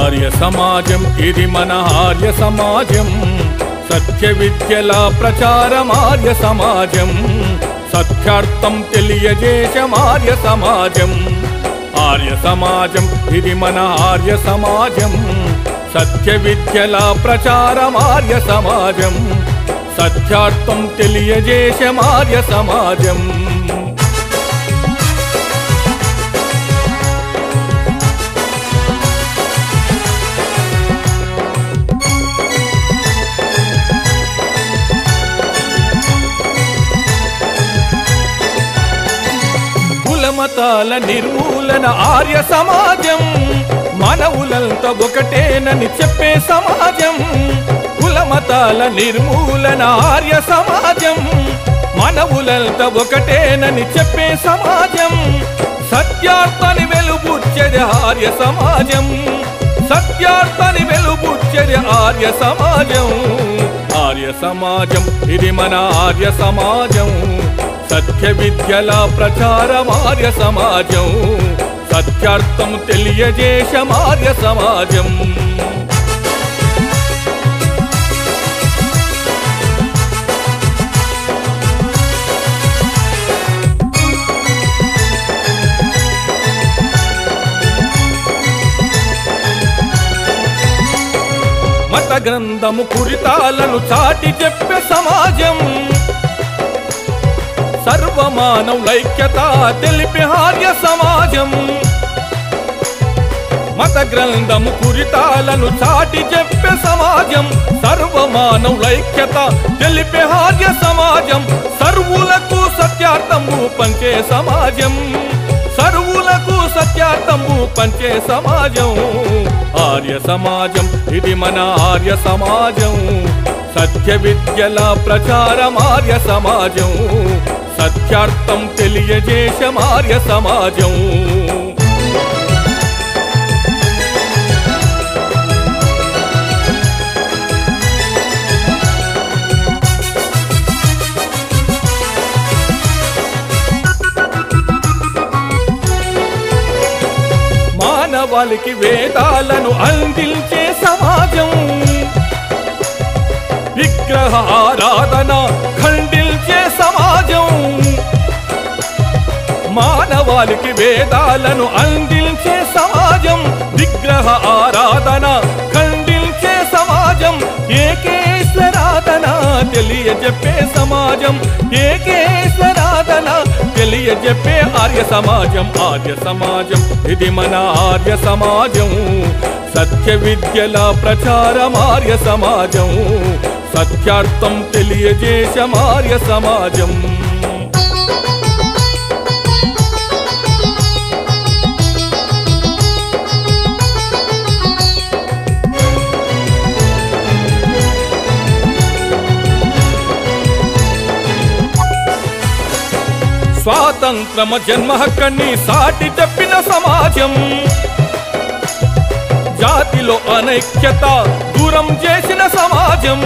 ఆర్య సమాజం ఇది మన ఆర్య సమాజం, సత్య విద్యల ప్రచారం ఆర్య సమాజం, సత్యార్థం తెలియజేశం ఆర్య సమాజం. ఆర్య సమాజం ఇది మన ఆర్య సమాజం, సత్య విద్యల ప్రచారం ఆర్య సమాజం, సత్యార్థం తెలియజేశం ఆర్య సమాజం. మతాల నిర్మూలన ఆర్య సమాజం, మానవులంతా ఒకటేనని చెప్పే సమాజం. కుల మతాల నిర్మూలన ఆర్య సమాజం, మానవులంతా ఒకటేనని చెప్పే సమాజం. సత్యార్థాన్ని వెలుబుచ్చేది ఆర్య సమాజం, సత్యార్థాన్ని వెలుబుచ్చేది ఆర్య సమాజం. ఆర్య సమాజం ఇది మన ఆర్య సమాజం, సత్య విద్యల ప్రచారం ఆర్య సమాజం, సత్యార్థం తెలియజేశం ఆర్య సమాజం. మత గ్రంథము కురితాలను చాటి చెప్పే సమాజం, సర్వమానవులైక్యత తెలిపే ఆర్య సమాజం. మత గ్రంథము కురితాలను చాటి చెప్పే సమాజం, సర్వమానవులైక్యత తెలిపే ఆర్య సమాజం. సర్వులకు సత్యార్థము పంచే సమాజం, సర్వులకు సత్యార్థము పంచే సమాజం. ఆర్య సమాజం ఇది మన ఆర్య సమాజం, సత్య విద్యల ప్రచారం ఆర్య సమాజం, సత్యార్థం తెలియజేశం ఆర్య సమాజం. మానవాళికి వేదాలను అందించే సమాజం, విగ్రహ ఆరాధన ఖండించే సమాజం. మానవాళికి వేదాలను అందించే సమాజం, విగ్రహ ఆరాధన ఖండించే సమాజం. ఏకేశ్వరాధన తెలియజెప్పే సమాజం, ఏకేశ్వరాధన తెలియజెప్పే ఆర్య సమాజం. ఆర్య సమాజం ఇది మన ఆర్య సమాజం, సత్య విద్యల ప్రచారం ఆర్య సమాజం, సత్యార్థం తెలియజేశం ఆర్య సమాజం. స్వాతంత్రమ జన్మ హక్కని సాటి చెప్పిన సమాజం, జాతిలో అనైక్యత దూరం చేసిన సమాజం.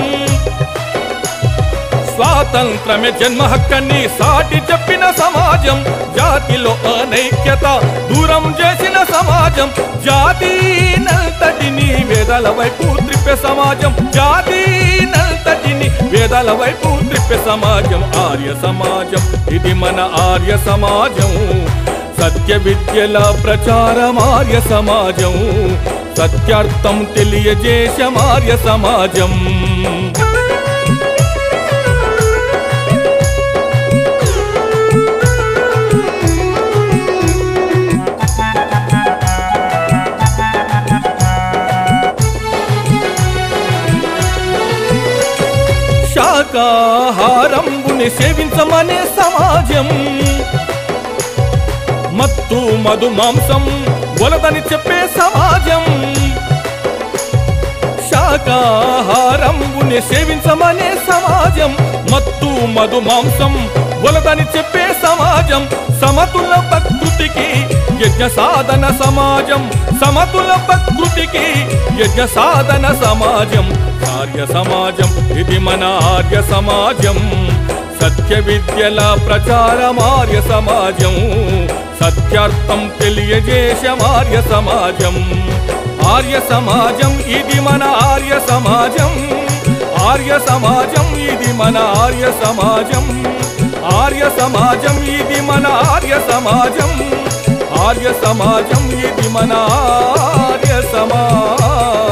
స్వాతంత్రమే జన్మ హక్కని సాటి చెప్పిన సమాజం, జాతిలో అనైక్యత దూరం చేసిన సమాజం. జాతినంతటిని వేదాల వైపు త్రిప్పే సమాజం, జాతినంతటిని వేదాల వైపు త్రిప్పే సమాజం. ఆర్య సమాజం ఇది మన ఆర్య సమాజం, సత్య విద్యల ప్రచారం ఆర్య సమాజం, సత్యార్థం తెలియజేశం ఆర్య సమాజం. శాకాహారంబుని సేవించమనే సమాజం, మత్తు మధు మాంసం వలదని చెప్పే సమాజం. శాకాహారంబుని సేవించమనే సమాజం, మత్తు మధు మాంసం వలదని చెప్పే సమాజం. సమతుల ప్రకృతికి యజ్ఞ సాధన సమాజం, సమతుల ప్రకృతికి యజ్ఞ సాధన సమాజం. ఆర్య సమాజం ఇది మన ఆర్య సమాజం, సత్య విద్యల ప్రచారం ఆర్య సమాజం, సత్యార్థం తెలియజేశం ఆర్య సమాజం. ఆర్య సమాజం ఇది మన ఆర్య సమాజం, ఆర్య సమాజం ఇది మన ఆర్య సమాజం, ఆర్య సమాజం ఇది మన ఆర్య సమాజం, ఆర్య సమాజం ఇది మన ఆర్య సమాజం.